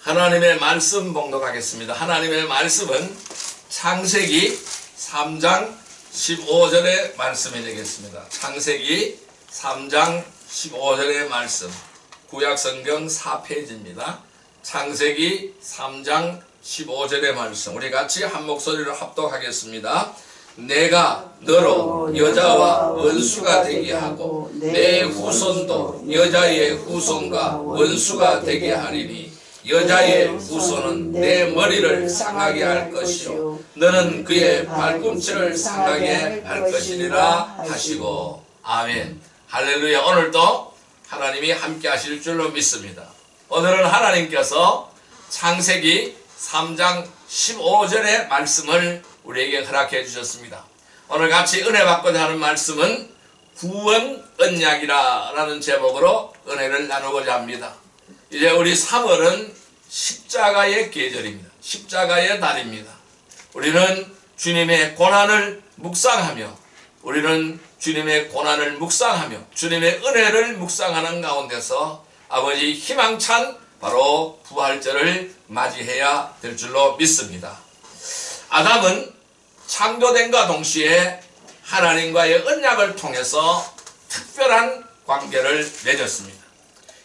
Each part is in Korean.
하나님의 말씀 봉독하겠습니다. 하나님의 말씀은 창세기 3장 15절의 말씀이 되겠습니다. 창세기 3장 15절의 말씀, 구약성경 4페이지입니다. 창세기 3장 15절의 말씀, 우리 같이 한 목소리로 합독하겠습니다. 내가 너로 여자와 원수가 되게 하고 내 후손도 여자의 후손과 원수가 되게 하리니 여자의 후손은 내 머리를 상하게 할 것이요 너는 그의 발꿈치를 상하게 할 것이리라 하시고. 아멘. 할렐루야. 오늘도 하나님이 함께 하실 줄로 믿습니다. 오늘은 하나님께서 창세기 3장 15절의 말씀을 우리에게 허락해 주셨습니다. 오늘 같이 은혜 받고자 하는 말씀은 구원 언약이라 라는 제목으로 은혜를 나누고자 합니다. 이제 우리 3월은 십자가의 계절입니다. 십자가의 달입니다. 우리는 주님의 고난을 묵상하며 주님의 은혜를 묵상하는 가운데서 아버지 희망찬 바로 부활절을 맞이해야 될 줄로 믿습니다. 아담은 창조됨과 동시에 하나님과의 언약을 통해서 특별한 관계를 맺었습니다.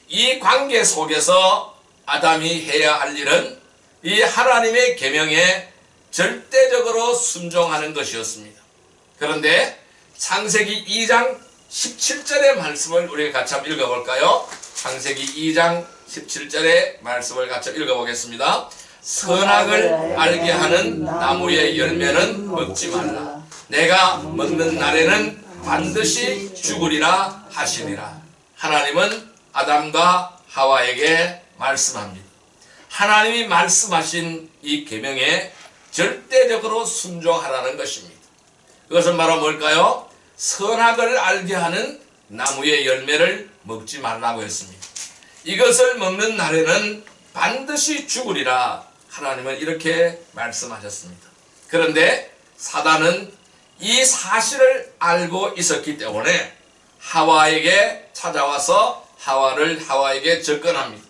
이 관계 속에서 아담이 해야 할 일은 이 하나님의 계명에 절대적으로 순종하는 것이었습니다. 그런데 창세기 2장 17절의 말씀을 우리가 같이 한번 읽어볼까요? 창세기 2장 17절의 말씀을 같이 읽어보겠습니다. 선악을 알게 하는 나무의 열매는 먹지 말라. 내가 먹는 날에는 반드시 죽으리라 하시니라. 하나님은 아담과 하와에게 말씀합니다. 하나님이 말씀하신 이 계명에 절대적으로 순종하라는 것입니다. 그것은 바로 뭘까요? 선악을 알게 하는 나무의 열매를 먹지 말라고 했습니다. 이것을 먹는 날에는 반드시 죽으리라 하나님은 이렇게 말씀하셨습니다. 그런데 사단은 이 사실을 알고 있었기 때문에 하와에게 찾아와서 하와에게 접근합니다.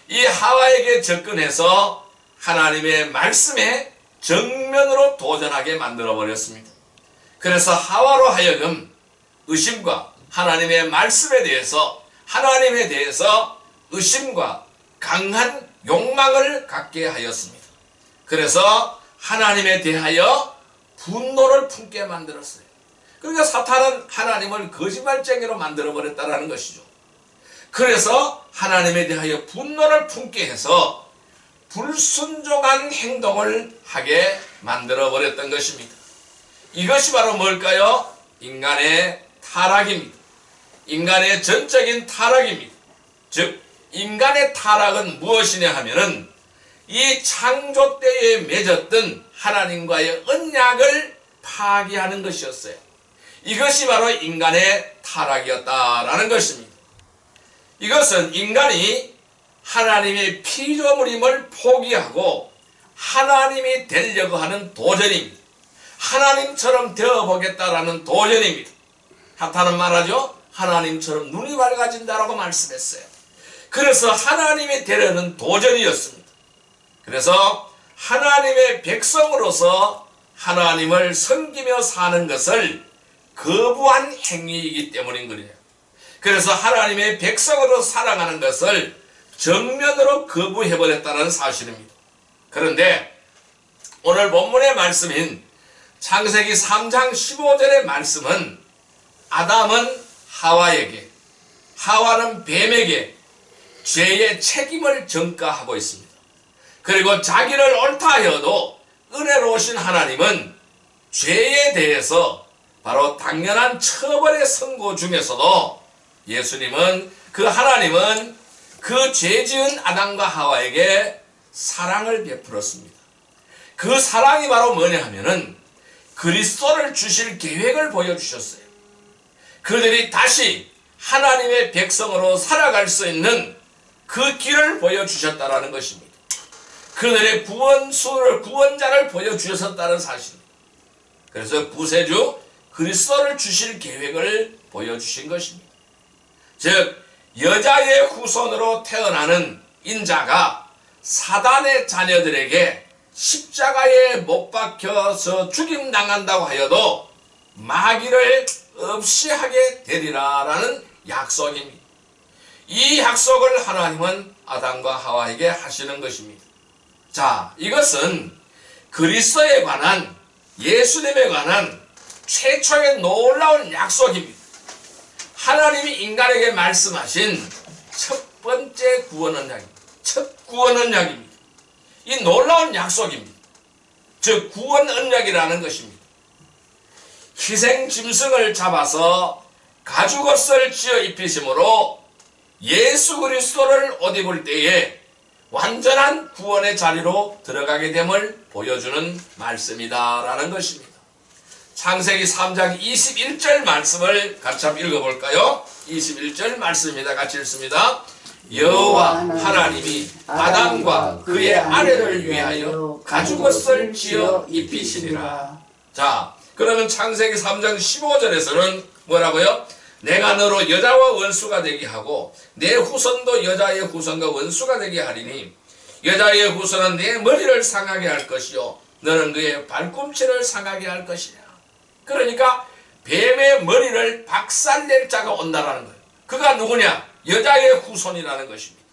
이 하와에게 접근해서 하나님의 말씀에 정면으로 도전하게 만들어 버렸습니다. 그래서 하와로 하여금 의심과 하나님의 말씀에 대해서 의심과 강한 욕망을 갖게 하였습니다. 그래서 하나님에 대하여 분노를 품게 만들었어요. 그러니까 사탄은 하나님을 거짓말쟁이로 만들어 버렸다는 것이죠. 그래서 하나님에 대하여 분노를 품게 해서 불순종한 행동을 하게 만들어 버렸던 것입니다. 이것이 바로 뭘까요? 인간의 타락입니다. 인간의 전적인 타락입니다. 즉 인간의 타락은 무엇이냐 하면은 이 창조 때에 맺었던 하나님과의 언약을 파기하는 것이었어요. 이것이 바로 인간의 타락이었다라는 것입니다. 이것은 인간이 하나님의 피조물임을 포기하고 하나님이 되려고 하는 도전입니다. 하나님처럼 되어보겠다라는 도전입니다. 사탄은 말하죠. 하나님처럼 눈이 밝아진다라고 말씀했어요. 그래서 하나님이 되려는 도전이었습니다. 그래서 하나님의 백성으로서 하나님을 섬기며 사는 것을 거부한 행위이기 때문인 거예요. 그래서 하나님의 백성으로 살아가는 것을 정면으로 거부해버렸다는 사실입니다. 그런데 오늘 본문의 말씀인 창세기 3장 15절의 말씀은 아담은 하와에게, 하와는 뱀에게 죄의 책임을 전가하고 있습니다. 그리고 자기를 옳다 하여도 은혜로우신 하나님은 죄에 대해서 바로 당연한 처벌의 선고 중에서도 하나님은 그 죄지은 아담과 하와에게 사랑을 베풀었습니다. 그 사랑이 바로 뭐냐 하면은 그리스도를 주실 계획을 보여주셨어요. 그들이 다시 하나님의 백성으로 살아갈 수 있는 그 길을 보여주셨다라는 것입니다. 그들의 구원자를 보여주셨다는 사실입니다. 그래서 구세주 그리스도를 주실 계획을 보여주신 것입니다. 즉 여자의 후손으로 태어나는 인자가 사단의 자녀들에게 십자가에 못 박혀서 죽임당한다고 하여도 마귀를 없이 하게 되리라 라는 약속입니다. 이 약속을 하나님은 아담과 하와에게 하시는 것입니다. 자, 이것은 그리스도에 관한, 예수님에 관한 최초의 놀라운 약속입니다. 하나님이 인간에게 말씀하신 첫 번째 구원 언약입니다. 첫 구원 언약입니다. 이 놀라운 약속입니다. 즉 구원 언약이라는 것입니다. 희생 짐승을 잡아서 가죽옷을 지어 입히심으로 예수 그리스도를 옷 입을 때에 완전한 구원의 자리로 들어가게 됨을 보여주는 말씀이다 라는 것입니다. 창세기 3장 21절 말씀을 같이 한번 읽어볼까요? 21절 말씀입니다. 같이 읽습니다. 여호와 하나님이 아담과 그의 아내를 위하여 가죽옷을 지어 입히시니라. 자, 그러면 창세기 3장 15절에서는 뭐라고요? 내가 너로 여자와 원수가 되게 하고 내 후손도 여자의 후손과 원수가 되게 하리니 여자의 후손은 내 머리를 상하게 할 것이요 너는 그의 발꿈치를 상하게 할 것이냐. 그러니까 뱀의 머리를 박살낼 자가 온다라는 거예요. 그가 누구냐? 여자의 후손이라는 것입니다.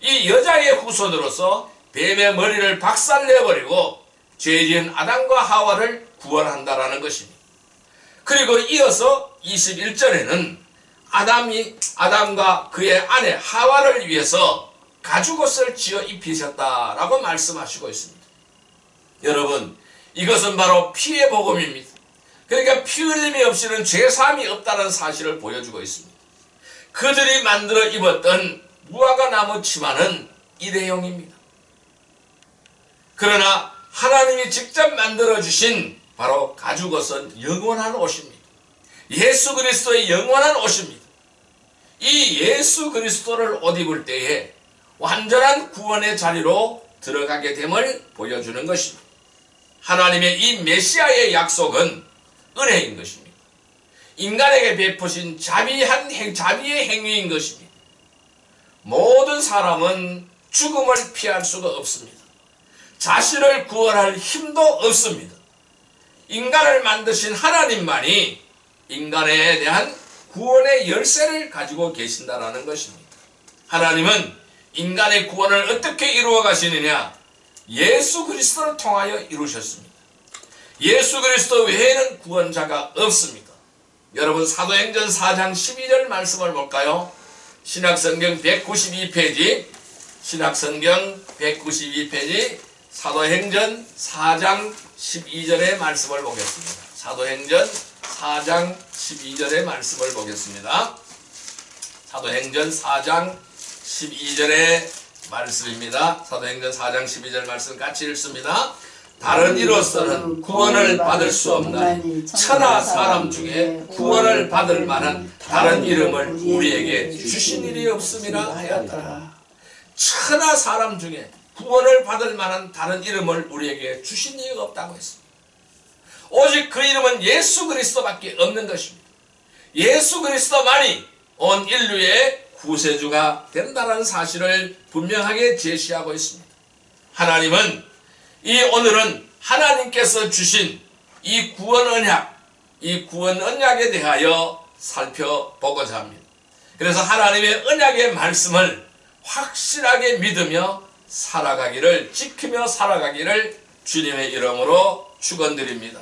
이 여자의 후손으로서 뱀의 머리를 박살내버리고 죄지은 아담과 하와를 구원한다라는 것입니다. 그리고 이어서 21절에는 아담과 그의 아내 하와를 위해서 가죽옷을 지어 입히셨다라고 말씀하시고 있습니다. 여러분, 이것은 바로 피의 복음입니다. 그러니까 피 흘림이 없이는 죄사함이 없다는 사실을 보여주고 있습니다. 그들이 만들어 입었던 무화과 나무 치마는 일회용입니다. 그러나 하나님이 직접 만들어주신 바로 가죽옷은 영원한 옷입니다. 예수 그리스도의 영원한 옷입니다. 이 예수 그리스도를 옷 입을 때에 완전한 구원의 자리로 들어가게 됨을 보여주는 것입니다. 하나님의 이 메시아의 약속은 은혜인 것입니다. 인간에게 베푸신 자비의 행위인 것입니다. 모든 사람은 죽음을 피할 수가 없습니다. 자신을 구원할 힘도 없습니다. 인간을 만드신 하나님만이 인간에 대한 구원의 열쇠를 가지고 계신다라는 것입니다. 하나님은 인간의 구원을 어떻게 이루어 가시느냐? 예수 그리스도를 통하여 이루셨습니다. 예수 그리스도 외에는 구원자가 없습니다. 여러분 사도행전 4장 12절 말씀을 볼까요? 신약성경 192페이지 신약성경 192페이지 사도행전 4장 12절의 말씀을 보겠습니다. 사도행전 4장 12절의 말씀을 보겠습니다. 사도행전 4장 12절의 말씀입니다. 사도행전 4장 12절 말씀 같이 읽습니다. 다른 이로서는 구원을 받을 수 없나니 천하 사람 중에 구원을 받을 만한 다른 이름을 우리에게 주신 일이 없음이라 하였더라. 천하 사람 중에 구원을 받을 만한 다른 이름을 우리에게 주신 이유가 없다고 했습니다. 오직 그 이름은 예수 그리스도밖에 없는 것입니다. 예수 그리스도만이 온 인류의 구세주가 된다는 사실을 분명하게 제시하고 있습니다. 하나님은 오늘은 하나님께서 주신 이 구원 언약에 대하여 살펴보고자 합니다. 그래서 하나님의 언약의 말씀을 확실하게 믿으며 지키며 살아가기를 주님의 이름으로 축원드립니다.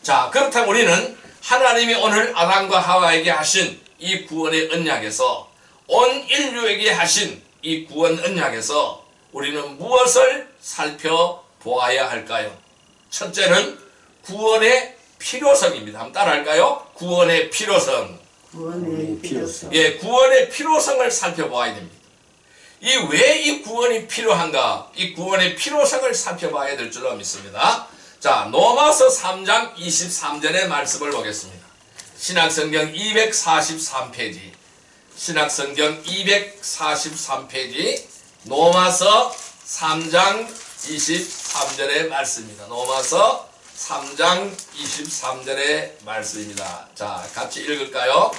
자, 그렇다면 우리는 하나님이 오늘 아담과 하와에게 하신 이 구원의 언약에서 온 인류에게 하신 이 구원 언약에서 우리는 무엇을 살펴보아야 할까요? 첫째는 구원의 필요성입니다. 한번 따라할까요? 구원의 필요성. 예, 구원의 필요성을 살펴보아야 됩니다. 왜 이 구원이 필요한가? 이 구원의 필요성을 살펴봐야 될 줄로 믿습니다. 자, 로마서 3장 23절의 말씀을 보겠습니다. 신약성경 243페이지 신약성경 243페이지 로마서 3장 23절의 말씀입니다. 로마서 3장 23절의 말씀입니다. 자, 같이 읽을까요?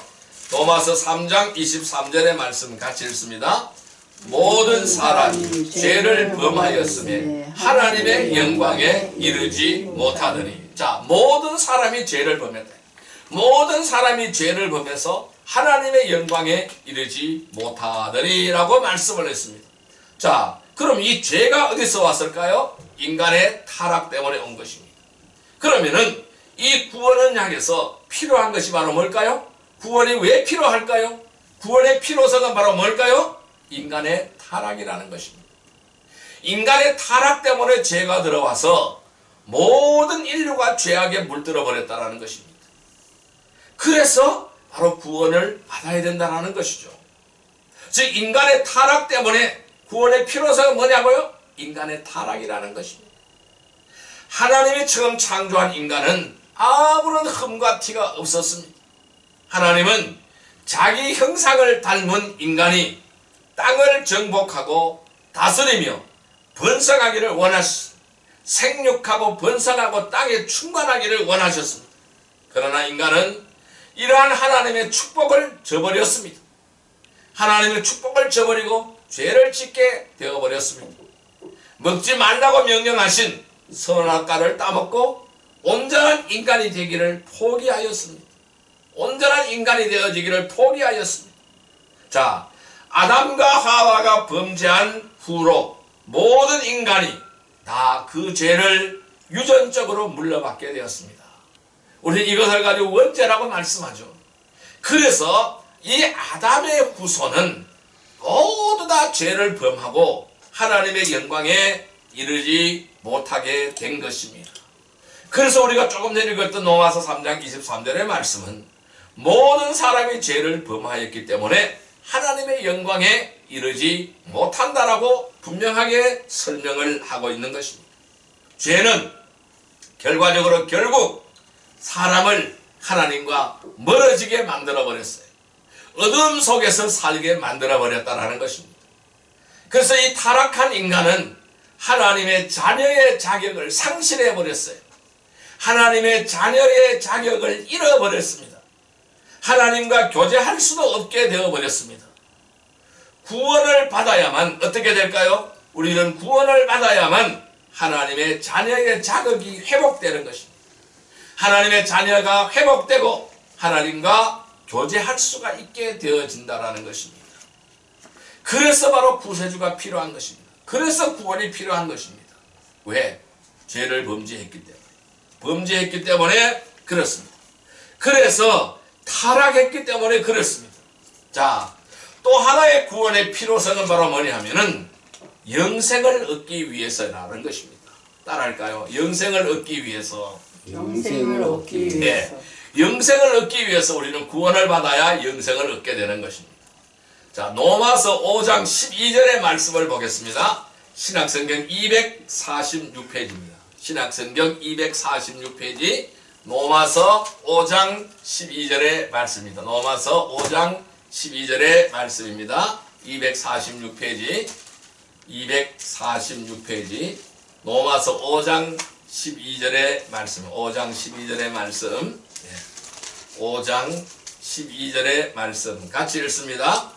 로마서 3장 23절의 말씀 같이 읽습니다. 모든 사람이 죄를 범하였음에 하나님의 영광에 이르지 못하더니. 자, 모든 사람이 죄를 범했다. 모든 사람이 죄를 범해서 하나님의 영광에 이르지 못하더니 라고 말씀을 했습니다. 자, 그럼 이 죄가 어디서 왔을까요? 인간의 타락 때문에 온 것입니다. 그러면은 이 구원을 향해서 필요한 것이 바로 뭘까요? 구원이 왜 필요할까요? 구원의 필요성은 바로 뭘까요? 인간의 타락이라는 것입니다. 인간의 타락 때문에 죄가 들어와서 모든 인류가 죄악에 물들어 버렸다는 것입니다. 그래서 바로 구원을 받아야 된다는 것이죠. 즉 인간의 타락 때문에 구원의 필요성은 뭐냐고요? 인간의 타락이라는 것입니다. 하나님이 처음 창조한 인간은 아무런 흠과 티가 없었습니다. 하나님은 자기 형상을 닮은 인간이 땅을 정복하고 다스리며 번성하기를 원하셨습니다. 생육하고 번성하고 땅에 충만하기를 원하셨습니다. 그러나 인간은 이러한 하나님의 축복을 저버렸습니다. 하나님의 축복을 저버리고 죄를 짓게 되어버렸습니다. 먹지 말라고 명령하신 선악과를 따먹고 온전한 인간이 되기를 포기하였습니다. 온전한 인간이 되어지기를 포기하였습니다. 자, 아담과 하와가 범죄한 후로 모든 인간이 다 그 죄를 유전적으로 물려받게 되었습니다. 우리는 이것을 가지고 원죄라고 말씀하죠. 그래서 이 아담의 후손은 모두 다 죄를 범하고 하나님의 영광에 이르지 못하게 된 것입니다. 그래서 우리가 조금 전에 읽었던 로마서 3장 23절의 말씀은 모든 사람이 죄를 범하였기 때문에 하나님의 영광에 이르지 못한다라고 분명하게 설명을 하고 있는 것입니다. 죄는 결과적으로 결국 사람을 하나님과 멀어지게 만들어 버렸어요. 어둠 속에서 살게 만들어 버렸다는 것입니다. 그래서 이 타락한 인간은 하나님의 자녀의 자격을 상실해 버렸어요. 하나님의 자녀의 자격을 잃어버렸습니다. 하나님과 교제할 수도 없게 되어버렸습니다. 구원을 받아야만 어떻게 될까요? 우리는 구원을 받아야만 하나님의 자녀의 자격이 회복되는 것입니다. 하나님의 자녀가 회복되고 하나님과 교제할 수가 있게 되어진다는 것입니다. 그래서 바로 구세주가 필요한 것입니다. 그래서 구원이 필요한 것입니다. 왜? 죄를 범죄했기 때문에. 범죄했기 때문에 그렇습니다. 그래서 타락했기 때문에 그렇습니다. 자, 또 하나의 구원의 필요성은 바로 뭐냐 하면은 영생을 얻기 위해서라는 것입니다. 따라할까요? 영생을 얻기 위해서. 영생을 얻기 위해서. 네, 영생을 얻기 위해서 우리는 구원을 받아야 영생을 얻게 되는 것입니다. 자, 로마서 5장 12절의 말씀을 보겠습니다. 신약성경 246페이지입니다. 신약성경 246페이지 로마서 5장 12절의 말씀입니다. 로마서 5장 12절의 말씀입니다. 246페이지 로마서 5장 12절의 말씀. 5장 12절의 말씀. 5장 12절의 말씀 같이 읽습니다.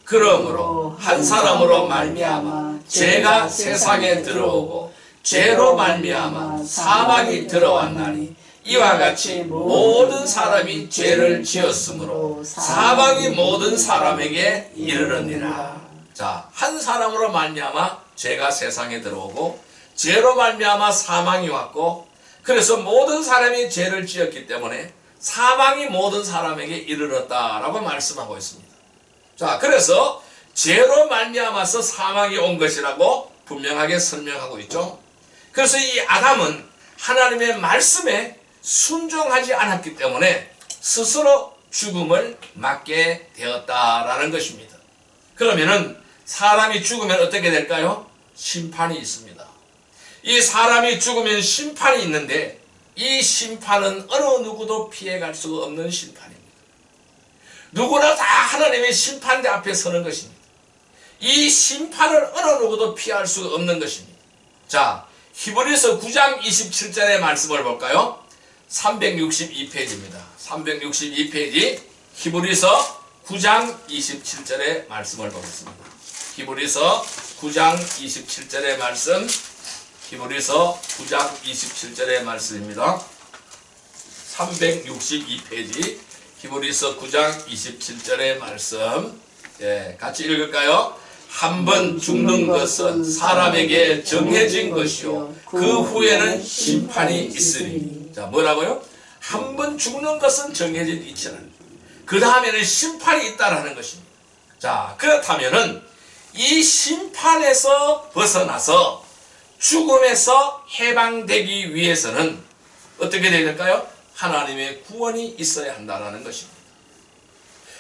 그러므로 한 사람으로 말미암아 죄가 세상에 들어오고 죄로 말미암아 사망이 들어왔나니 이와 같이 모든 사람이 죄를 지었으므로 사망이 모든 사람에게 이르느니라. 자, 한 사람으로 말미암아 죄가 세상에 들어오고 죄로 말미암아 사망이 왔고, 그래서 모든 사람이 죄를 지었기 때문에 사망이 모든 사람에게 이르렀다라고 말씀하고 있습니다. 자, 그래서 죄로 말미암아서 사망이 온 것이라고 분명하게 설명하고 있죠. 그래서 이 아담은 하나님의 말씀에 순종하지 않았기 때문에 스스로 죽음을 맞게 되었다라는 것입니다. 그러면은 사람이 죽으면 어떻게 될까요? 심판이 있습니다. 이 사람이 죽으면 심판이 있는데 이 심판은 어느 누구도 피해갈 수가 없는 심판입니다. 누구나 다 하나님의 심판대 앞에 서는 것입니다. 이 심판을 어느 누구도 피할 수가 없는 것입니다. 자, 히브리서 9장 27절의 말씀을 볼까요? 362페이지입니다. 362페이지 히브리서 9장 27절의 말씀을 보겠습니다. 히브리서 9장 27절의 말씀, 히브리서 9장 27절의 말씀입니다. 362페이지 히브리서 9장 27절의 말씀, 같이 읽을까요? 한 번 죽는 것은 사람에게 정해진 것이요 그 후에는 심판이 있으니. 자, 뭐라고요? 한 번 죽는 것은 정해진 이치는 그 다음에는 심판이 있다라는 것입니다. 자, 그렇다면은 이 심판에서 벗어나서 죽음에서 해방되기 위해서는 어떻게 되야 될까요? 하나님의 구원이 있어야 한다는 것입니다.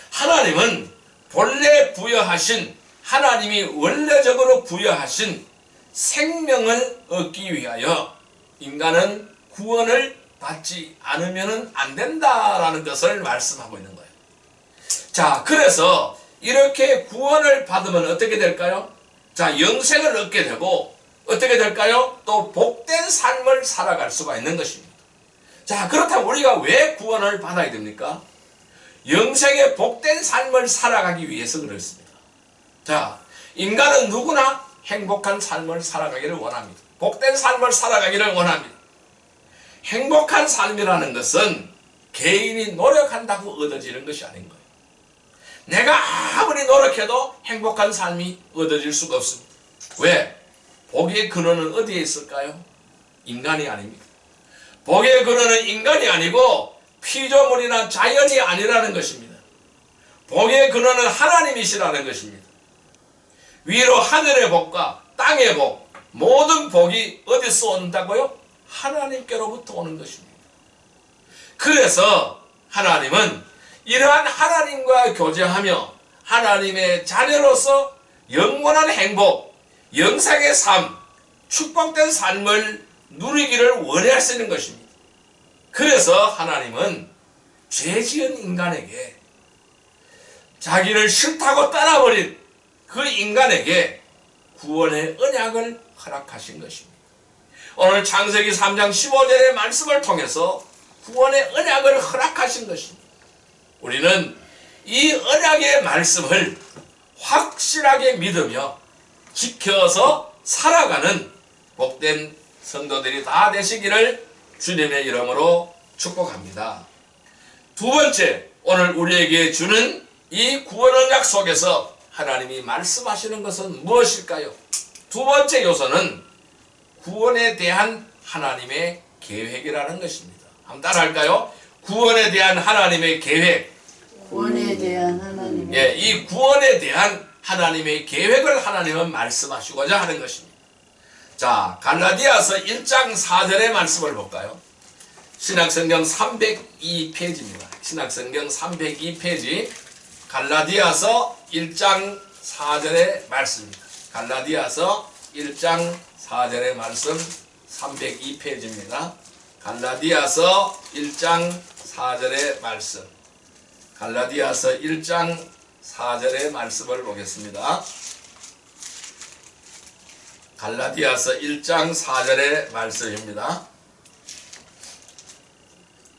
하나님은 본래 부여하신, 하나님이 원래적으로 부여하신 생명을 얻기 위하여 인간은 구원을 받지 않으면 안 된다라는 것을 말씀하고 있는 거예요. 자, 그래서 이렇게 구원을 받으면 어떻게 될까요? 자, 영생을 얻게 되고 어떻게 될까요? 또 복된 삶을 살아갈 수가 있는 것입니다. 자, 그렇다면 우리가 왜 구원을 받아야 됩니까? 영생의 복된 삶을 살아가기 위해서 그렇습니다. 자, 인간은 누구나 행복한 삶을 살아가기를 원합니다. 복된 삶을 살아가기를 원합니다. 행복한 삶이라는 것은 개인이 노력한다고 얻어지는 것이 아닌 거예요. 내가 아무리 노력해도 행복한 삶이 얻어질 수가 없습니다. 왜? 복의 근원은 어디에 있을까요? 인간이 아닙니다. 복의 근원은 인간이 아니고 피조물이나 자연이 아니라는 것입니다. 복의 근원은 하나님이시라는 것입니다. 위로 하늘의 복과 땅의 복, 모든 복이 어디서 온다고요? 하나님께로부터 오는 것입니다. 그래서 하나님은 이러한 하나님과 교제하며 하나님의 자녀로서 영원한 행복, 영생의 삶, 축복된 삶을 누리기를 원하시는 것입니다. 그래서 하나님은 죄지은 인간에게, 자기를 싫다고 떠나버린 그 인간에게 구원의 언약을 허락하신 것입니다. 오늘 창세기 3장 15절의 말씀을 통해서 구원의 언약을 허락하신 것입니다. 우리는 이 언약의 말씀을 확실하게 믿으며 지켜서 살아가는 복된 성도들이 다 되시기를 주님의 이름으로 축복합니다. 두 번째, 오늘 우리에게 주는 이 구원 언약 속에서 하나님이 말씀하시는 것은 무엇일까요? 두 번째 요소는 구원에 대한 하나님의 계획이라는 것입니다. 한번 따라할까요? 구원에 대한 하나님의 계획. 구원에 대한 하나님의 이 구원에 대한 하나님의 계획을 하나님은 말씀하시고자 하는 것입니다. 자, 갈라디아서 1장 4절의 말씀을 볼까요? 신약성경 302페이지입니다. 신약성경 302페이지 갈라디아서 1장 4절의 말씀입니다. 갈라디아서 1장 4절의 말씀 302페이지입니다. 갈라디아서 1장 4절의 말씀, 갈라디아서 1장 4절의 말씀을 보겠습니다. 갈라디아서 1장 4절의 말씀입니다.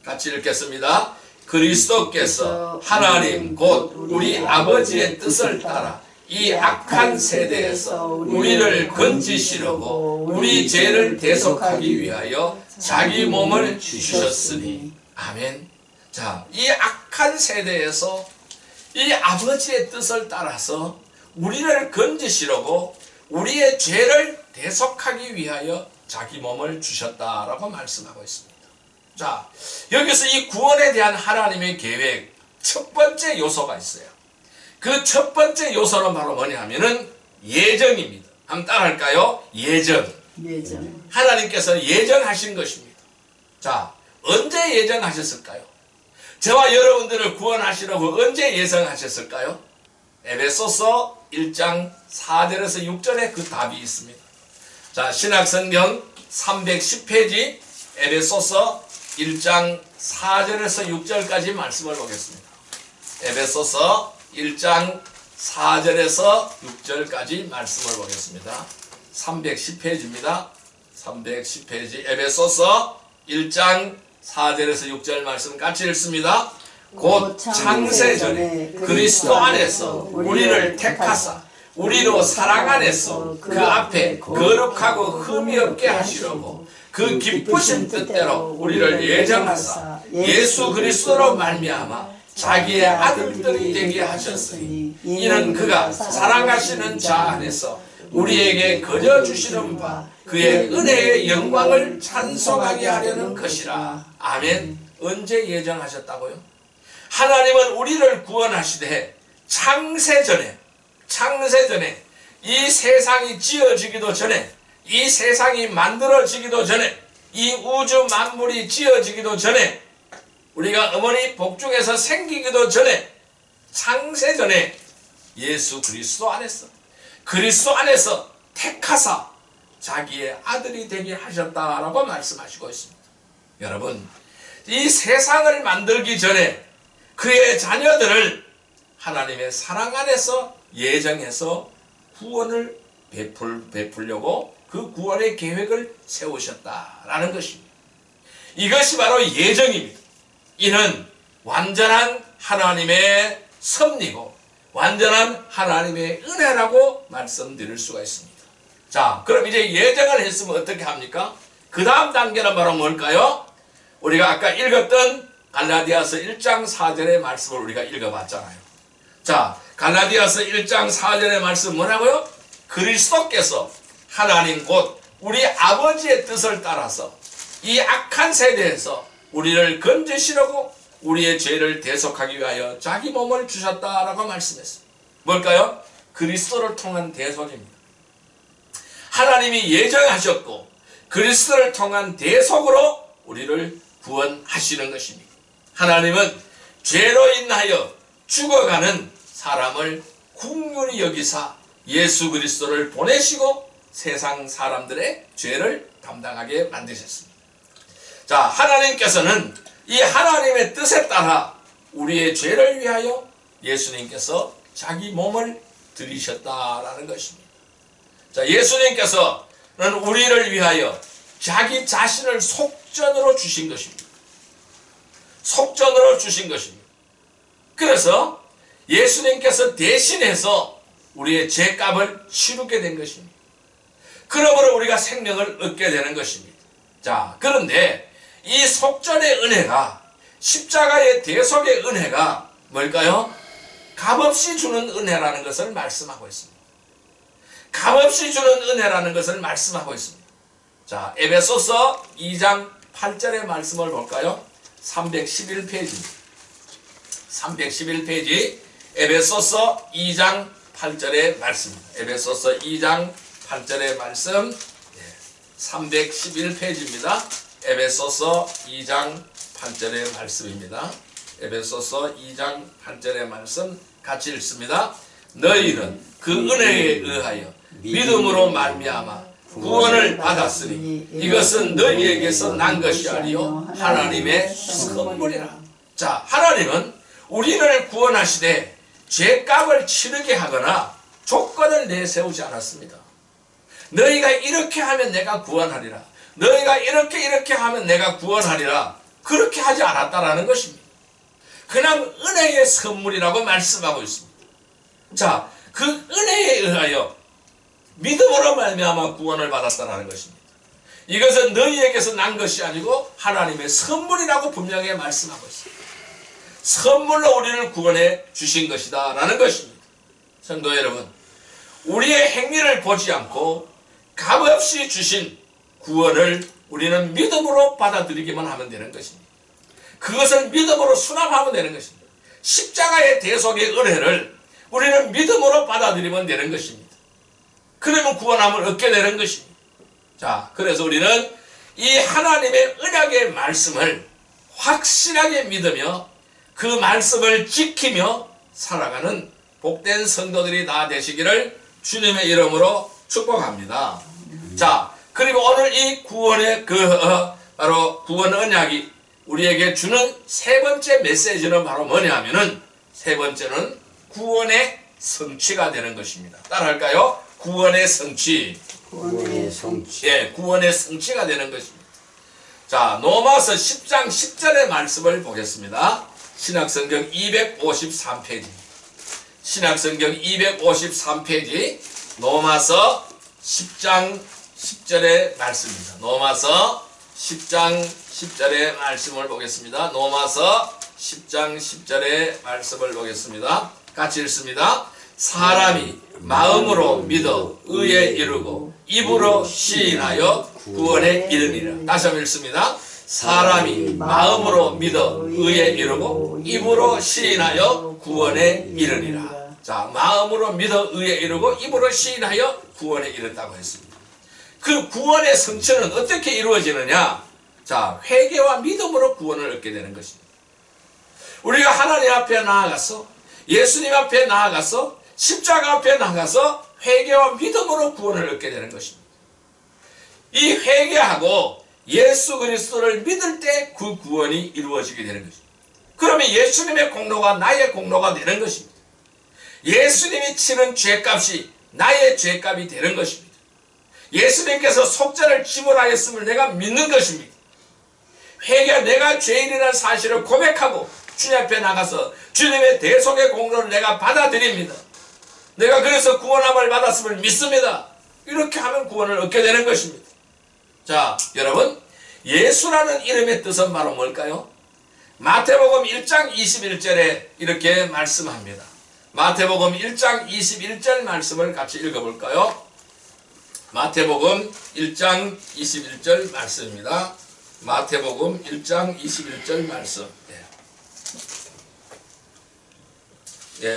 같이 읽겠습니다. 그리스도께서 하나님 곧 우리 아버지의 뜻을 따라 이 악한 세대에서 우리를 건지시려고 우리 죄를 대속하기 위하여 자기 몸을 주셨으니. 아멘. 자, 이 악한 세대에서 이 아버지의 뜻을 따라서 우리를 건지시려고 우리의 죄를 대속하기 위하여 자기 몸을 주셨다라고 말씀하고 있습니다. 자, 여기서 이 구원에 대한 하나님의 계획 첫 번째 요소가 있어요. 그 첫 번째 요소는 바로 뭐냐 하면은 예정입니다. 한번 따라할까요? 예정. 하나님께서 예정하신 것입니다. 자, 언제 예정하셨을까요? 저와 여러분들을 구원하시려고 언제 예정하셨을까요? 에베소서 1장 4절에서 6절에 그 답이 있습니다. 자, 신약성경 310페이지 에베소서 1장 4절에서 6절까지 말씀을 보겠습니다. 에베소서 1장 4절에서 6절까지 말씀을 보겠습니다. 310페이지입니다. 310페이지 에베소서 1장 4절에서 6절 말씀 같이 읽습니다. 곧 창세전에 그리스도 안에서 우리를 택하사 우리로 사랑 안에서 그 앞에 거룩하고 흠이 없게 하시려고 그 기쁘신 뜻대로 우리를 예정하사 예수 그리스도로 말미암아 자기의 아들들이 되게 하셨으니 이는 그가 사랑하시는 자 안에서 우리에게 거저주시는 바 그의 은혜의 영광을 찬송하게 하려는 것이라. 아멘. 언제 예정하셨다고요? 하나님은 우리를 구원하시되 창세전에 이 세상이 지어지기도 전에, 이 세상이 만들어지기도 전에, 이 우주 만물이 지어지기도 전에, 우리가 어머니 복중에서 생기기도 전에, 창세전에 예수 그리스도 안에서 택하사 자기의 아들이 되게 하셨다라고 말씀하시고 있습니다. 여러분, 이 세상을 만들기 전에 그의 자녀들을 하나님의 사랑 안에서 예정해서 구원을 베풀려고 그 구원의 계획을 세우셨다라는 것입니다. 이것이 바로 예정입니다. 이는 완전한 하나님의 섭리고 완전한 하나님의 은혜라고 말씀드릴 수가 있습니다. 자, 그럼 이제 예정을 했으면 어떻게 합니까? 그 다음 단계는 바로 뭘까요? 우리가 아까 읽었던 갈라디아서 1장 4절의 말씀을 우리가 읽어봤잖아요. 자, 갈라디아서 1장 4절의 말씀 뭐라고요? 그리스도께서 하나님 곧 우리 아버지의 뜻을 따라서 이 악한 세대에서 우리를 건지시려고 우리의 죄를 대속하기 위하여 자기 몸을 주셨다라고 말씀했어요. 뭘까요? 그리스도를 통한 대속입니다. 하나님이 예정하셨고 그리스도를 통한 대속으로 우리를 구원하시는 것입니다. 하나님은 죄로 인하여 죽어가는 사람을 긍휼히 여기사 예수 그리스도를 보내시고 세상 사람들의 죄를 담당하게 만드셨습니다. 자, 하나님께서는 이 하나님의 뜻에 따라 우리의 죄를 위하여 예수님께서 자기 몸을 들이셨다라는 것입니다. 자, 예수님께서는 우리를 위하여 자기 자신을 속전으로 주신 것입니다. 속전으로 주신 것입니다. 그래서 예수님께서 대신해서 우리의 죄값을 치르게 된 것입니다. 그러므로 우리가 생명을 얻게 되는 것입니다. 자, 그런데 이 속전의 은혜가, 십자가의 대속의 은혜가 뭘까요? 값없이 주는 은혜라는 것을 말씀하고 있습니다. 값없이 주는 은혜라는 것을 말씀하고 있습니다. 자, 에베소서 2장 8절의 말씀을 볼까요? 311페이지입니다. 311페이지 에베소서 2장 8절의 말씀입니다. 에베소서 2장 8절의 말씀 311페이지입니다. 에베소서 2장 8절의 말씀입니다. 에베소서 2장 8절의 말씀 같이 읽습니다. 너희는 그 은혜에 의하여 믿음으로 말미암아 구원을 받았으니 이것은 너희에게서 난 것이 아니요 하나님의 선물이라. 자, 하나님은 우리를 구원하시되 죄값을 치르게 하거나 조건을 내세우지 않았습니다. 너희가 이렇게 하면 내가 구원하리라. 너희가 이렇게 하면 내가 구원하리라. 그렇게 하지 않았다라는 것입니다. 그냥 은혜의 선물이라고 말씀하고 있습니다. 자, 그 은혜에 의하여 믿음으로 말미암아 구원을 받았다라는 것입니다. 이것은 너희에게서 난 것이 아니고 하나님의 선물이라고 분명히 말씀하고 있습니다. 선물로 우리를 구원해 주신 것이다 라는 것입니다. 성도 여러분, 우리의 행위를 보지 않고 값없이 주신 구원을 우리는 믿음으로 받아들이기만 하면 되는 것입니다. 그것을 믿음으로 수납하면 되는 것입니다. 십자가의 대속의 은혜를 우리는 믿음으로 받아들이면 되는 것입니다. 그러면 구원함을 얻게 되는 것입니다. 자, 그래서 우리는 이 하나님의 언약의 말씀을 확실하게 믿으며 그 말씀을 지키며 살아가는 복된 성도들이 다 되시기를 주님의 이름으로 축복합니다. 자, 그리고 오늘 이 구원의 바로 구원 언약이 우리에게 주는 세 번째 메시지는 바로 뭐냐면은 세 번째는 구원의 성취가 되는 것입니다. 따라할까요? 구원의 성취. 구원의 성취. 예, 구원의 성취가 되는 것입니다. 자, 로마서 10장 10절의 말씀을 보겠습니다. 신약성경 253페이지. 신약성경 253페이지 로마서 10장 10절의 말씀입니다. 로마서 10장 10절의 말씀을 보겠습니다. 로마서 10장 10절의 말씀을 보겠습니다. 같이 읽습니다. 사람이 마음으로 믿어 의에 이르고 입으로 시인하여 구원에 이르니라. 다시 한번 읽습니다. 사람이 마음으로 믿어 의에 이르고 입으로 시인하여 구원에 이르니라. 자, 마음으로 믿어 의에 이르고 입으로 시인하여 구원에 이른다고 했습니다. 그 구원의 성취는 어떻게 이루어지느냐? 자, 회개와 믿음으로 구원을 얻게 되는 것입니다. 우리가 하나님 앞에 나아가서 예수님 앞에 나아가서 십자가 앞에 나가서 회개와 믿음으로 구원을 얻게 되는 것입니다. 이 회개하고 예수 그리스도를 믿을 때 그 구원이 이루어지게 되는 것입니다. 그러면 예수님의 공로가 나의 공로가 되는 것입니다. 예수님이 치는 죄값이 나의 죄값이 되는 것입니다. 예수님께서 속죄를 지불하였음을 내가 믿는 것입니다. 회개, 내가 죄인이라는 사실을 고백하고 주님 앞에 나가서 주님의 대속의 공로를 내가 받아들입니다. 내가 그래서 구원함을 받았음을 믿습니다. 이렇게 하면 구원을 얻게 되는 것입니다. 자, 여러분, 예수라는 이름의 뜻은 바로 뭘까요? 마태복음 1장 21절에 이렇게 말씀합니다. 마태복음 1장 21절 말씀을 같이 읽어볼까요? 마태복음 1장 21절 말씀입니다. 마태복음 1장 21절 말씀.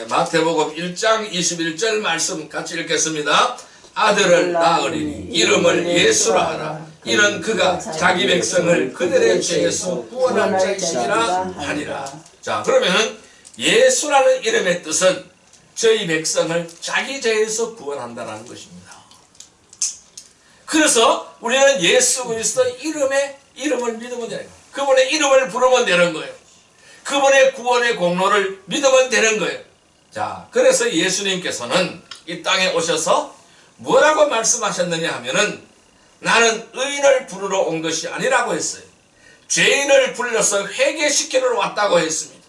마태복음 1장 21절 말씀 같이 읽겠습니다. 아들을 낳으리니 이름을 예수라 하라. 이는 그가 자기 백성을 그들의 죄에서 구원할 자이시니라 하니라. 자, 그러면 예수라는 이름의 뜻은 저희 백성을 자기 죄에서 구원한다는 것입니다. 그래서 우리는 예수 그리스도 이름을 믿으면 되는 거예요. 그분의 이름을 부르면 되는 거예요. 그분의 구원의 공로를 믿으면 되는 거예요. 자, 그래서 예수님께서는 이 땅에 오셔서 뭐라고 말씀하셨느냐 하면은 나는 의인을 부르러 온 것이 아니라고 했어요. 죄인을 불러서 회개시키러 왔다고 했습니다.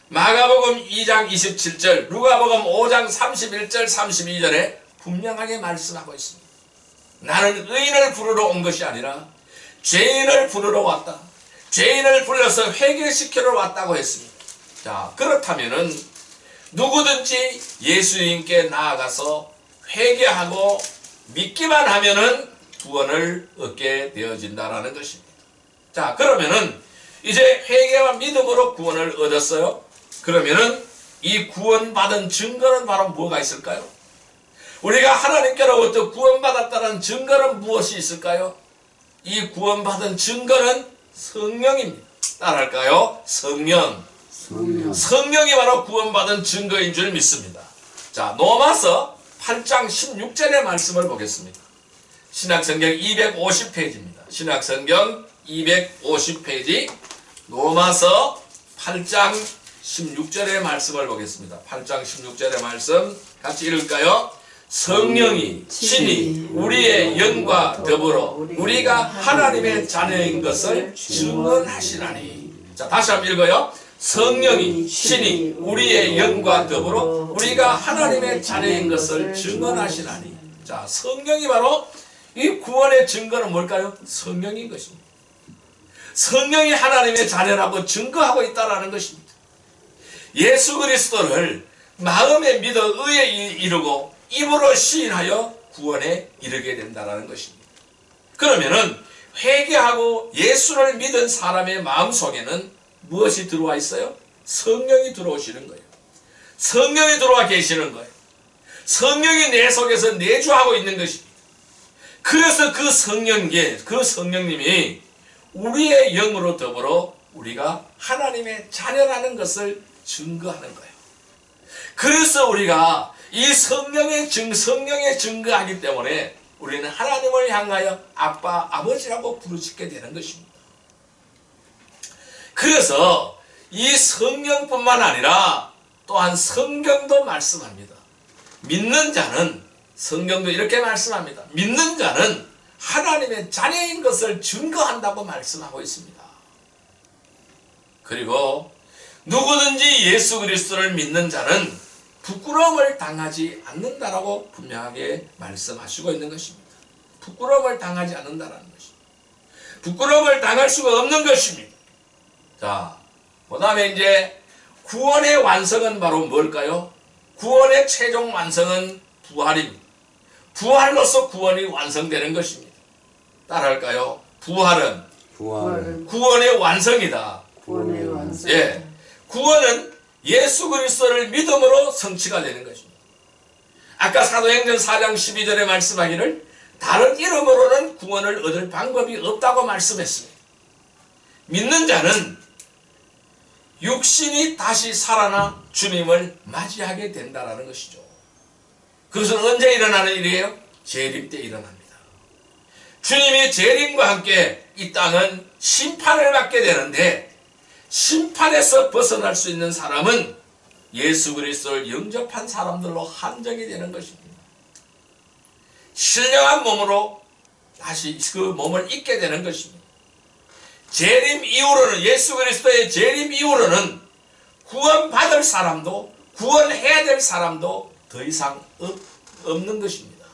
마가복음 2장 27절, 누가복음 5장 31절 32절에 분명하게 말씀하고 있습니다. 나는 의인을 부르러 온 것이 아니라 죄인을 부르러 왔다. 죄인을 불러서 회개시키러 왔다고 했습니다. 자, 그렇다면은 누구든지 예수님께 나아가서 회개하고 믿기만 하면은 구원을 얻게 되어진다라는 것입니다. 자, 그러면은 이제 회개와 믿음으로 구원을 얻었어요. 그러면은 이 구원받은 증거는 바로 뭐가 있을까요? 우리가 하나님께로부터 구원받았다는 증거는 무엇이 있을까요? 이 구원받은 증거는 성령입니다. 따라할까요? 성령. 성령이 바로 구원받은 증거인 줄 믿습니다. 자, 로마서 8장 16절의 말씀을 보겠습니다. 신약성경 250페이지입니다. 신약성경 250페이지 로마서 8장 16절의 말씀을 보겠습니다. 8장 16절의 말씀 같이 읽을까요? 성령이 친히 우리의 영과 더불어 우리가 하나님의 자녀인 것을 증언하시나니. 자, 다시 한번 읽어요. 성령이 친히 우리의 영과 더불어 우리가 하나님의 자녀인 것을 증언하시나니. 자, 성령이 바로 이 구원의 증거는 뭘까요? 성령인 것입니다. 성령이 하나님의 자녀라고 증거하고 있다는 것입니다. 예수 그리스도를 마음에 믿어 의에 이르고 입으로 시인하여 구원에 이르게 된다는 것입니다. 그러면은 회개하고 예수를 믿은 사람의 마음속에는 무엇이 들어와 있어요? 성령이 들어오시는 거예요. 성령이 들어와 계시는 거예요. 성령이 내 속에서 내주하고 있는 것입니다. 그래서 그 성령님이 우리의 영으로 더불어 우리가 하나님의 자녀라는 것을 증거하는 거예요. 그래서 우리가 이 성령의 증거하기 때문에 우리는 하나님을 향하여 아빠, 아버지라고 부르짖게 되는 것입니다. 그래서 이 성령뿐만 아니라 또한 성경도 말씀합니다. 믿는 자는, 성경도 이렇게 말씀합니다. 믿는 자는 하나님의 자녀인 것을 증거한다고 말씀하고 있습니다. 그리고 누구든지 예수 그리스도를 믿는 자는 부끄러움을 당하지 않는다라고 분명하게 말씀하시고 있는 것입니다. 부끄러움을 당하지 않는다라는 것입니다. 부끄러움을 당할 수가 없는 것입니다. 자, 그 다음에 이제 구원의 완성은 바로 뭘까요? 구원의 최종 완성은 부활입니다. 부활로서 구원이 완성되는 것입니다. 따라할까요? 부활은 구원의 완성이다. 구원의 완성. 예, 구원은 예수 그리스도를 믿음으로 성취가 되는 것입니다. 아까 사도행전 4장 12절에 말씀하기를 다른 이름으로는 구원을 얻을 방법이 없다고 말씀했습니다. 믿는 자는 육신이 다시 살아나 주님을 맞이하게 된다는 것이죠. 그것은 언제 일어나는 일이에요? 재림 때 일어납니다. 주님이 재림과 함께 이 땅은 심판을 받게 되는데 심판에서 벗어날 수 있는 사람은 예수 그리스도를 영접한 사람들로 한정이 되는 것입니다. 신령한 몸으로 다시 그 몸을 입게 되는 것입니다. 재림 이후로는 예수 그리스도의 재림 이후로는 구원받을 사람도 구원해야 될 사람도 더 이상 없는 것입니다.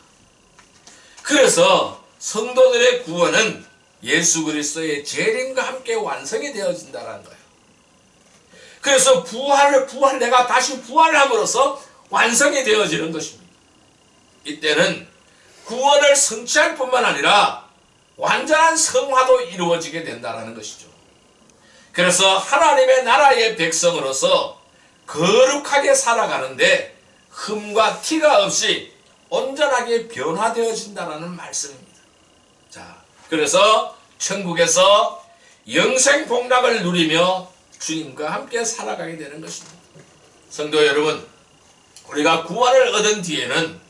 그래서 성도들의 구원은 예수 그리스도의 재림과 함께 완성이 되어진다는 거예요. 그래서 내가 다시 부활함으로써 완성이 되어지는 것입니다. 이때는 구원을 성취할 뿐만 아니라 완전한 성화도 이루어지게 된다는 것이죠. 그래서 하나님의 나라의 백성으로서 거룩하게 살아가는데 흠과 티가 없이 온전하게 변화되어진다는 말씀입니다. 자, 그래서 천국에서 영생 복락을 누리며 주님과 함께 살아가게 되는 것입니다. 성도 여러분, 우리가 구원을 얻은 뒤에는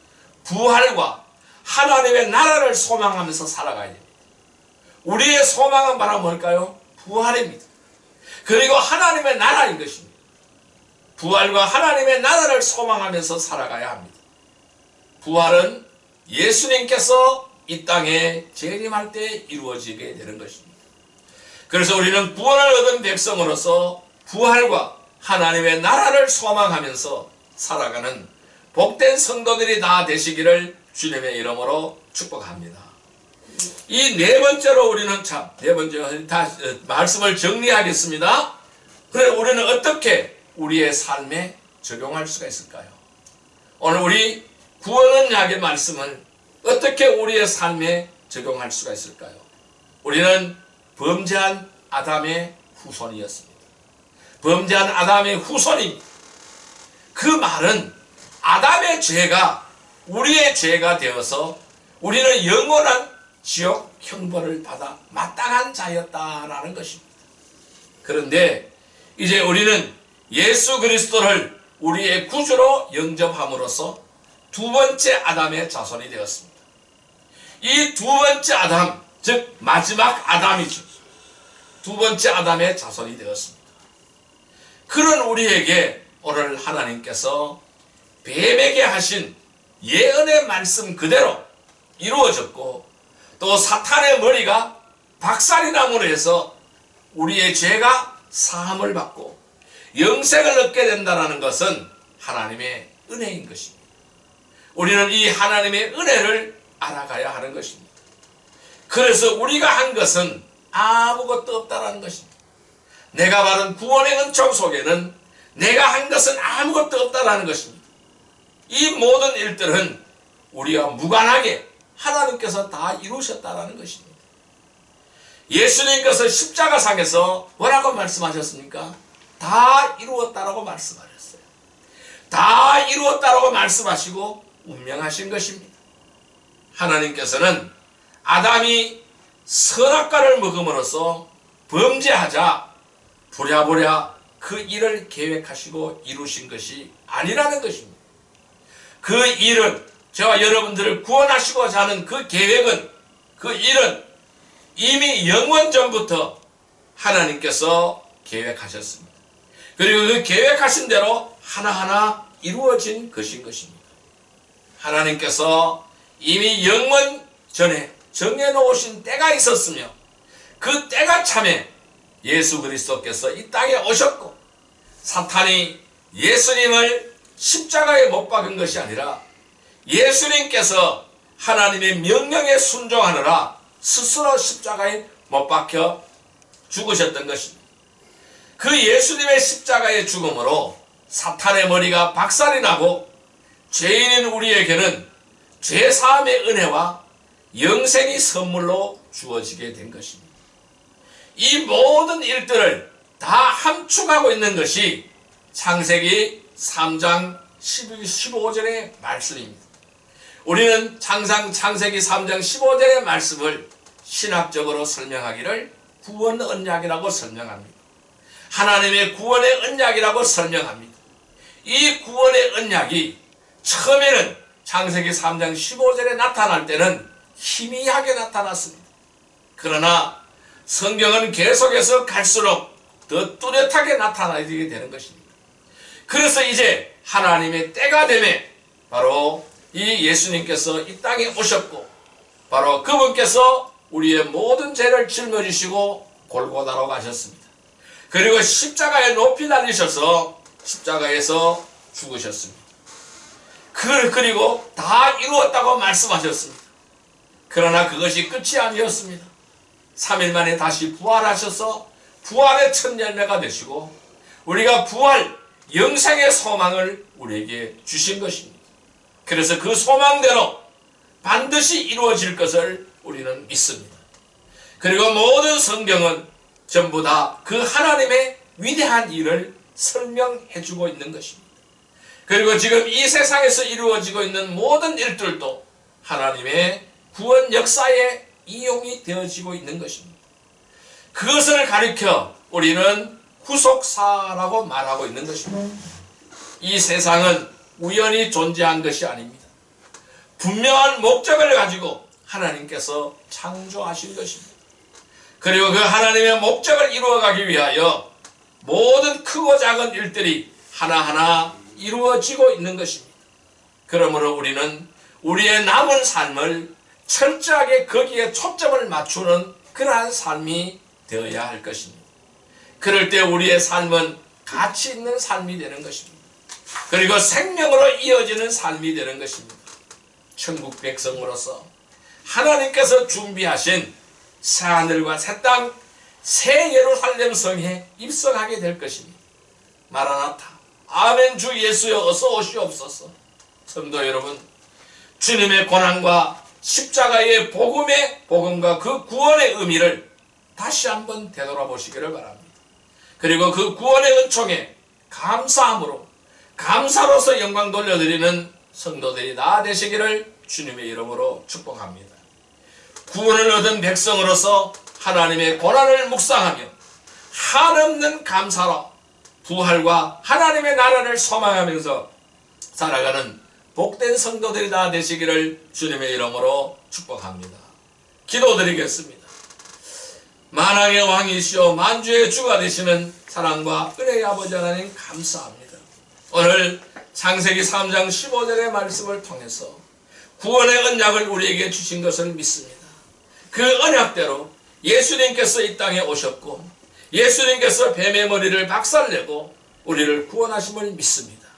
부활과 하나님의 나라를 소망하면서 살아가야 됩니다. 우리의 소망은 바로 뭘까요? 부활입니다. 그리고 하나님의 나라인 것입니다. 부활과 하나님의 나라를 소망하면서 살아가야 합니다. 부활은 예수님께서 이 땅에 재림할 때 이루어지게 되는 것입니다. 그래서 우리는 구원을 얻은 백성으로서 부활과 하나님의 나라를 소망하면서 살아가는 복된 성도들이 다 되시기를 주님의 이름으로 축복합니다. 이 네 번째로 우리는 말씀을 정리하겠습니다. 그래 우리는 어떻게 우리의 삶에 적용할 수가 있을까요? 오늘 우리 구원 언약의 말씀을 어떻게 우리의 삶에 적용할 수가 있을까요? 우리는 범죄한 아담의 후손이었습니다. 범죄한 아담의 후손입니다. 그 말은 아담의 죄가 우리의 죄가 되어서 우리는 영원한 지옥 형벌을 받아 마땅한 자였다라는 것입니다. 그런데 이제 우리는 예수 그리스도를 우리의 구주로 영접함으로써 두 번째 아담의 자손이 되었습니다. 이 두 번째 아담, 즉 마지막 아담이죠. 두 번째 아담의 자손이 되었습니다. 그런 우리에게 오늘 하나님께서 뱀에게 하신 예언의 말씀 그대로 이루어졌고 또 사탄의 머리가 박살이남으로 해서 우리의 죄가 사함을 받고 영생을 얻게 된다는 것은 하나님의 은혜인 것입니다. 우리는 이 하나님의 은혜를 알아가야 하는 것입니다. 그래서 우리가 한 것은 아무것도 없다라는 것입니다. 내가 받은 구원의 은총 속에는 내가 한 것은 아무것도 없다라는 것입니다. 이 모든 일들은 우리와 무관하게 하나님께서 다 이루셨다라는 것입니다. 예수님께서 십자가상에서 뭐라고 말씀하셨습니까? 다 이루었다라고 말씀하셨어요. 다 이루었다라고 말씀하시고 운명하신 것입니다. 하나님께서는 아담이 선악과를 먹음으로써 범죄하자 부랴부랴 그 일을 계획하시고 이루신 것이 아니라는 것입니다. 그 일은 저와 여러분들을 구원하시고자 하는 그 계획은 그 일은 이미 영원 전부터 하나님께서 계획하셨습니다. 그리고 그 계획하신 대로 하나하나 이루어진 것인 것입니다. 하나님께서 이미 영원 전에 정해놓으신 때가 있었으며 그 때가 참에 예수 그리스도께서 이 땅에 오셨고 사탄이 예수님을 십자가에 못 박은 것이 아니라 예수님께서 하나님의 명령에 순종하느라 스스로 십자가에 못 박혀 죽으셨던 것입니다. 그 예수님의 십자가의 죽음으로 사탄의 머리가 박살이 나고 죄인인 우리에게는 죄사함의 은혜와 영생이 선물로 주어지게 된 것입니다. 이 모든 일들을 다 함축하고 있는 것이 창세기 3장 15절의 말씀입니다. 우리는 창세기 3장 15절의 말씀을 신학적으로 설명하기를 구원 언약이라고 설명합니다. 하나님의 구원의 언약이라고 설명합니다. 이 구원의 언약이 처음에는 창세기 3장 15절에 나타날 때는 희미하게 나타났습니다. 그러나 성경은 계속해서 갈수록 더 뚜렷하게 나타나게 되는 것입니다. 그래서 이제 하나님의 때가 되매 바로 이 예수님께서 이 땅에 오셨고 바로 그분께서 우리의 모든 죄를 짊어지시고 골고다로 가셨습니다. 그리고 십자가에 높이 달리셔서 십자가에서 죽으셨습니다. 그리고 다 이루었다고 말씀하셨습니다. 그러나 그것이 끝이 아니었습니다. 3일 만에 다시 부활하셔서 부활의 첫 열매가 되시고 우리가 부활 영생의 소망을 우리에게 주신 것입니다. 그래서 그 소망대로 반드시 이루어질 것을 우리는 믿습니다. 그리고 모든 성경은 전부 다 그 하나님의 위대한 일을 설명해주고 있는 것입니다. 그리고 지금 이 세상에서 이루어지고 있는 모든 일들도 하나님의 구원 역사에 이용이 되어지고 있는 것입니다. 그것을 가리켜 우리는 구속사라고 말하고 있는 것입니다. 이 세상은 우연히 존재한 것이 아닙니다. 분명한 목적을 가지고 하나님께서 창조하신 것입니다. 그리고 그 하나님의 목적을 이루어가기 위하여 모든 크고 작은 일들이 하나하나 이루어지고 있는 것입니다. 그러므로 우리는 우리의 남은 삶을 철저하게 거기에 초점을 맞추는 그러한 삶이 되어야 할 것입니다. 그럴 때 우리의 삶은 가치 있는 삶이 되는 것입니다. 그리고 생명으로 이어지는 삶이 되는 것입니다. 천국 백성으로서 하나님께서 준비하신 새하늘과 새 땅, 새 예루살렘 성에 입성하게 될 것입니다. 마라나타, 아멘 주 예수여 어서 오시옵소서. 성도 여러분, 주님의 고난과 십자가의 복음과 그 구원의 의미를 다시 한번 되돌아보시기를 바랍니다. 그리고 그 구원의 은총에 감사함으로 감사로서 영광 돌려드리는 성도들이 다 되시기를 주님의 이름으로 축복합니다. 구원을 얻은 백성으로서 하나님의 고난을 묵상하며 한없는 감사로 부활과 하나님의 나라를 소망하면서 살아가는 복된 성도들이 다 되시기를 주님의 이름으로 축복합니다. 기도드리겠습니다. 만왕의 왕이시오 만주의 주가 되시는 사랑과 은혜의 아버지 하나님 감사합니다. 오늘 창세기 3장 15절의 말씀을 통해서 구원의 언약을 우리에게 주신 것을 믿습니다. 그 언약대로 예수님께서 이 땅에 오셨고 예수님께서 뱀의 머리를 박살내고 우리를 구원하심을 믿습니다.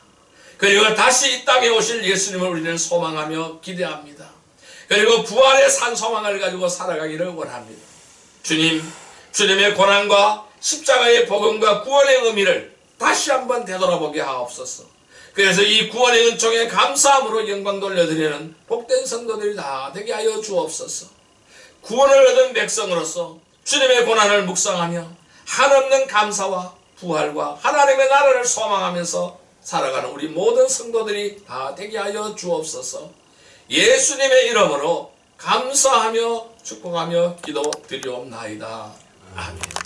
그리고 다시 이 땅에 오실 예수님을 우리는 소망하며 기대합니다. 그리고 부활의 산 소망을 가지고 살아가기를 원합니다. 주님, 주님의 고난과 십자가의 복음과 구원의 의미를 다시 한번 되돌아보게 하옵소서. 그래서 이 구원의 은총에 감사함으로 영광 돌려드리는 복된 성도들이 다 되게 하여 주옵소서. 구원을 얻은 백성으로서 주님의 고난을 묵상하며 한없는 감사와 부활과 하나님의 나라를 소망하면서 살아가는 우리 모든 성도들이 다 되게 하여 주옵소서. 예수님의 이름으로 감사하며 축복하며 기도드리옵나이다. 아멘.